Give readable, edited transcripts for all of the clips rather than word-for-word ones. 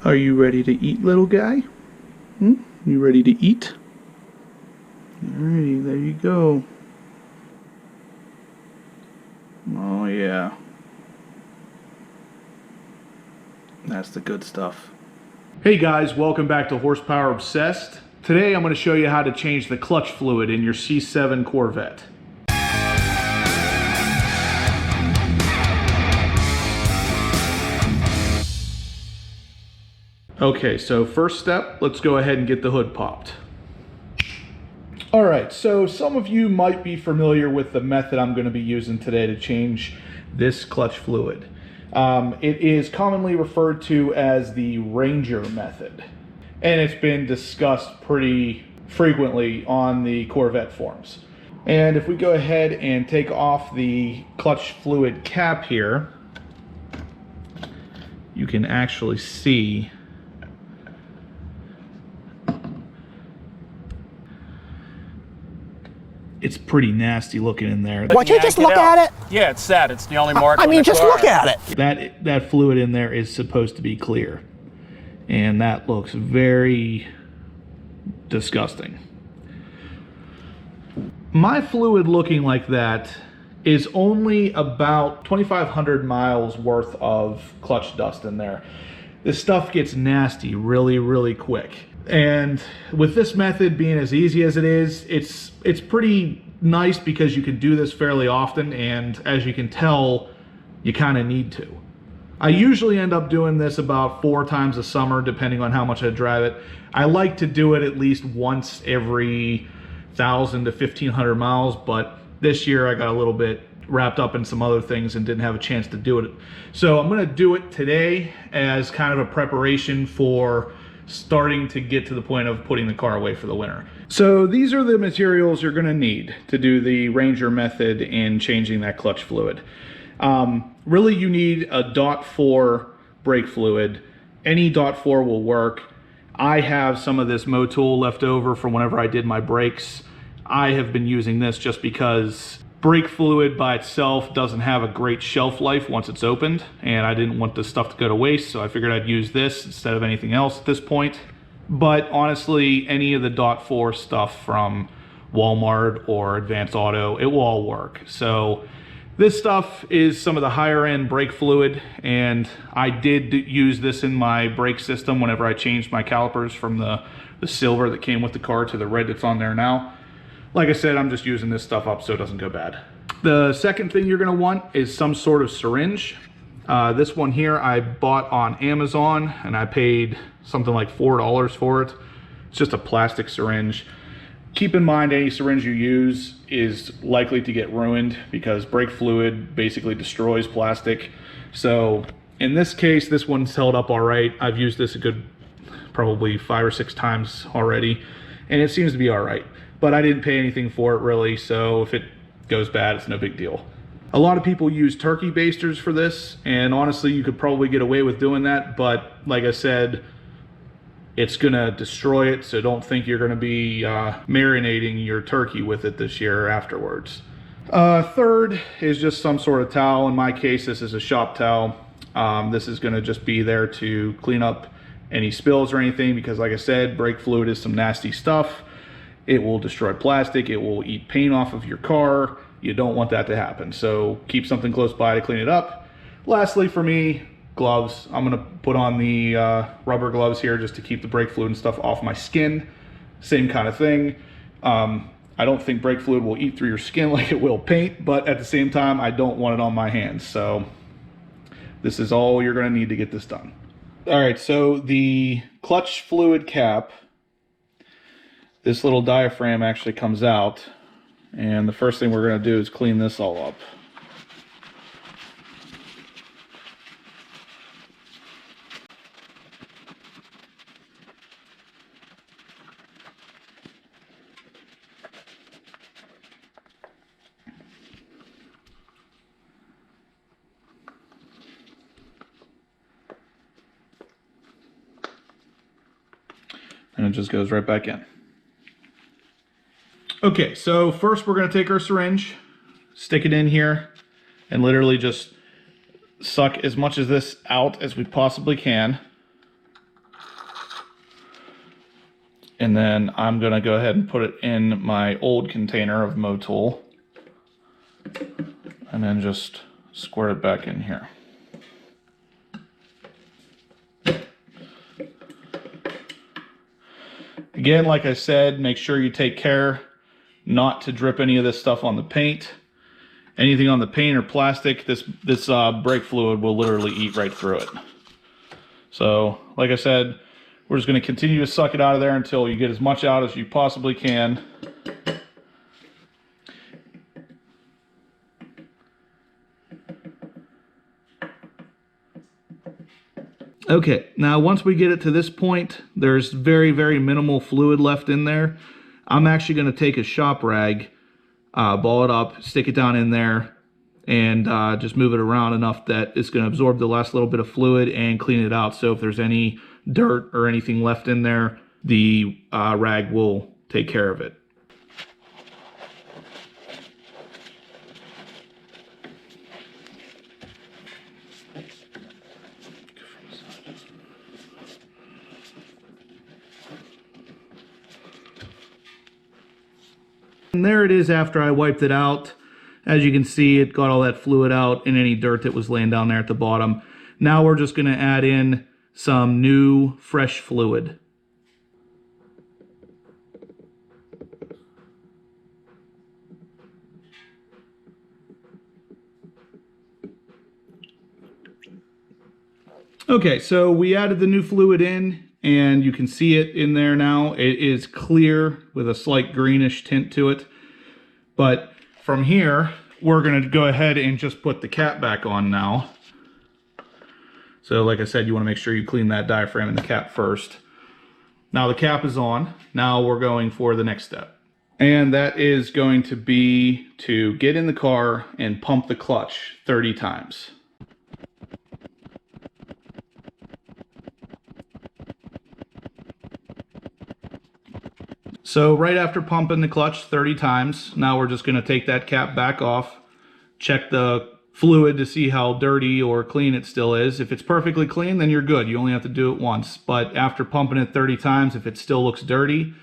Are you ready to eat, little guy? You ready to eat? Alrighty, there you go. Oh yeah. That's the good stuff. Hey guys, welcome back to Horsepower Obsessed. Today I'm going to show you how to change the clutch fluid in your C7 Corvette. Okay, so first step, let's go ahead and get the hood popped. Alright, so some of you might be familiar with the method I'm going to be using today to change this clutch fluid. It is commonly referred to as the Ranger method, and it's been discussed pretty frequently on the Corvette forums. And if we go ahead and take off the clutch fluid cap here, you can actually see it's pretty nasty looking in there. Why don't you just look at it? Yeah, it's sad. It's the only mark. I mean, just look at it. That fluid in there is supposed to be clear, and that looks very disgusting. My fluid looking like that is only about 2,500 miles worth of clutch dust in there. This stuff gets nasty really, really quick. And with this method being as easy as it is, it's pretty nice because you can do this fairly often, and as you can tell, you kind of need to. I usually end up doing this about 4 times a summer, depending on how much I drive it. I like to do it at least once every 1,000 to 1,500 miles, but this year I got a little bit wrapped up in some other things and didn't have a chance to do it. So I'm going to do it today as kind of a preparation for starting to get to the point of putting the car away for the winter. So these are the materials you're going to need to do the Ranger method in changing that clutch fluid. Really, you need a .4 brake fluid. Any .4 will work. I have some of this Motul left over from whenever I did my brakes. I have been using this just because brake fluid by itself doesn't have a great shelf life once it's opened, and I didn't want the stuff to go to waste, so I figured I'd use this instead of anything else at this point. But honestly, any of the .4 stuff from Walmart or Advanced Auto, it will all work. So this stuff is some of the higher end brake fluid, and I did use this in my brake system whenever I changed my calipers from the silver that came with the car to the red that's on there now. Like I said, I'm just using this stuff up so it doesn't go bad. The second thing you're gonna want is some sort of syringe. This one here I bought on Amazon, and I paid something like $4 for it. It's just a plastic syringe. Keep in mind, any syringe you use is likely to get ruined because brake fluid basically destroys plastic. So in this case, this one's held up all right. I've used this a good probably 5 or 6 times already, and it seems to be all right. But I didn't pay anything for it really, so if it goes bad, it's no big deal. A lot of people use turkey basters for this, and honestly, you could probably get away with doing that, but like I said, it's gonna destroy it, so don't think you're gonna be marinating your turkey with it this year afterwards. Third is just some sort of towel. In my case, this is a shop towel. This is gonna just be there to clean up any spills or anything, because like I said, brake fluid is some nasty stuff. It will destroy plastic, it will eat paint off of your car. You don't want that to happen, so keep something close by to clean it up. Lastly for me, gloves. I'm gonna put on the rubber gloves here just to keep the brake fluid and stuff off my skin. Same kind of thing. I don't think brake fluid will eat through your skin like it will paint, but at the same time, I don't want it on my hands. So this is all you're gonna need to get this done. All right, so the clutch fluid cap, this little diaphragm actually comes out, and the first thing we're going to do is clean this all up. And it just goes right back in. Okay, so first we're going to take our syringe, stick it in here, and literally just suck as much of this out as we possibly can. And then I'm gonna go ahead and put it in my old container of Motul. And then just squirt it back in here. Again, like I said, make sure you take care not to drip any of this stuff on the paint. Anything on the paint or plastic, this brake fluid will literally eat right through it. So, like I said, we're just going to continue to suck it out of there until you get as much out as you possibly can. Okay, now once we get it to this point, there's very, very minimal fluid left in there. I'm actually going to take a shop rag, ball it up, stick it down in there, and just move it around enough that it's going to absorb the last little bit of fluid and clean it out. So if there's any dirt or anything left in there, the rag will take care of it. And there it is after I wiped it out. As you can see, it got all that fluid out and any dirt that was laying down there at the bottom. Now we're just going to add in some new fresh fluid. Okay, so we added the new fluid in, and you can see it in there now. It is clear with a slight greenish tint to it. But from here, we're going to go ahead and just put the cap back on now. So like I said, you want to make sure you clean that diaphragm and the cap first. Now the cap is on. Now we're going for the next step. And that is going to be to get in the car and pump the clutch 30 times. So right after pumping the clutch 30 times, now we're just going to take that cap back off, check the fluid to see how dirty or clean it still is. If it's perfectly clean, then you're good. You only have to do it once. But after pumping it 30 times, if it still looks dirty,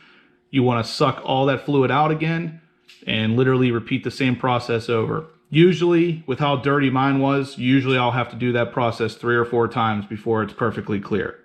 you want to suck all that fluid out again and literally repeat the same process over. Usually, with how dirty mine was, usually I'll have to do that process 3 or 4 times before it's perfectly clear.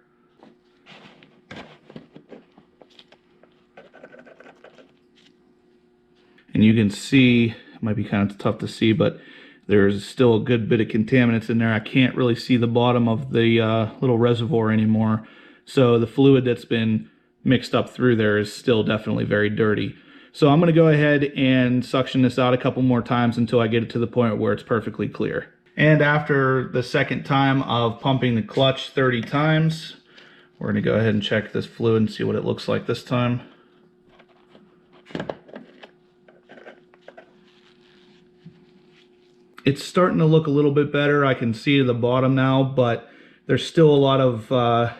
And you can see, it might be kind of tough to see, but there's still a good bit of contaminants in there. I can't really see the bottom of the little reservoir anymore. So the fluid that's been mixed up through there is still definitely very dirty. So I'm going to go ahead and suction this out a couple more times until I get it to the point where it's perfectly clear. And after the second time of pumping the clutch 30 times, we're going to go ahead and check this fluid and see what it looks like this time. It's starting to look a little bit better. I can see to the bottom now, but there's still a lot of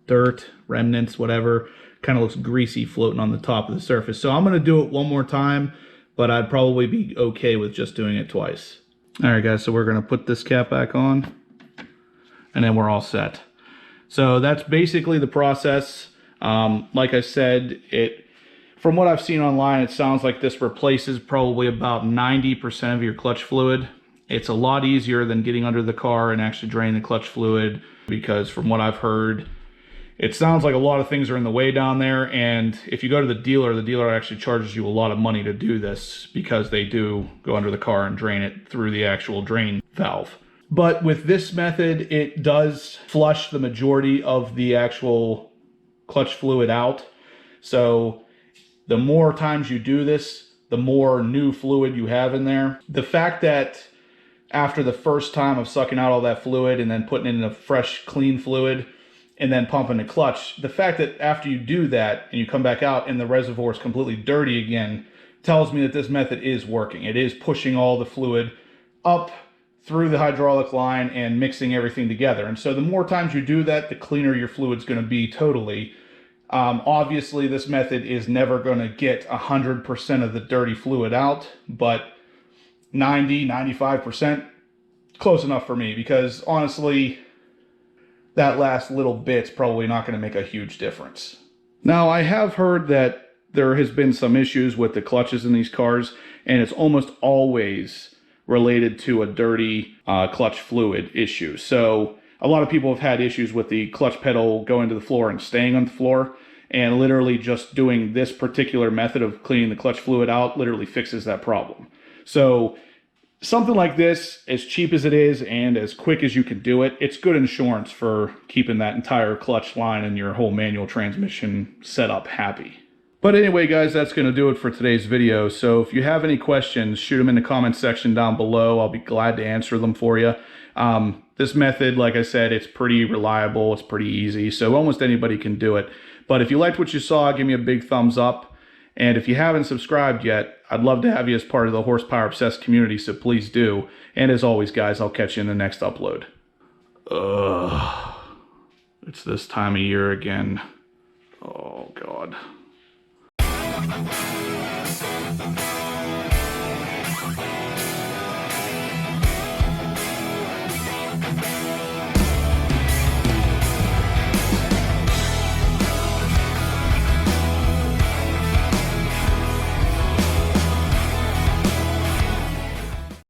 dirt, remnants, whatever. Kind of looks greasy floating on the top of the surface. So I'm going to do it one more time, but I'd probably be okay with just doing it twice. All right, guys, so we're going to put this cap back on, and then we're all set. So that's basically the process. Like I said, from what I've seen online, it sounds like this replaces probably about 90% of your clutch fluid. It's a lot easier than getting under the car and actually draining the clutch fluid, because from what I've heard, it sounds like a lot of things are in the way down there. And if you go to the dealer actually charges you a lot of money to do this, because they do go under the car and drain it through the actual drain valve. But with this method, it does flush the majority of the actual clutch fluid out. So the more times you do this, the more new fluid you have in there. The fact that after the first time of sucking out all that fluid and then putting in a fresh, clean fluid and then pumping the clutch, the fact that after you do that and you come back out and the reservoir is completely dirty again tells me that this method is working. It is pushing all the fluid up through the hydraulic line and mixing everything together. And so the more times you do that, the cleaner your fluid's going to be totally. Obviously, this method is never going to get 100% of the dirty fluid out, but 90–95%, close enough for me, because honestly, that last little bit's probably not going to make a huge difference. Now, I have heard that there has been some issues with the clutches in these cars, and it's almost always related to a dirty clutch fluid issue. So a lot of people have had issues with the clutch pedal going to the floor and staying on the floor, and literally just doing this particular method of cleaning the clutch fluid out literally fixes that problem. So something like this, as cheap as it is and as quick as you can do it, it's good insurance for keeping that entire clutch line and your whole manual transmission setup happy. But anyway, guys, that's going to do it for today's video. So if you have any questions, shoot them in the comment section down below. I'll be glad to answer them for you. This method, like I said, it's pretty reliable. It's pretty easy. So almost anybody can do it. But if you liked what you saw, give me a big thumbs up. And if you haven't subscribed yet, I'd love to have you as part of the Horsepower Obsessed community, so please do. And as always, guys, I'll catch you in the next upload. Ugh. It's this time of year again. Oh, God.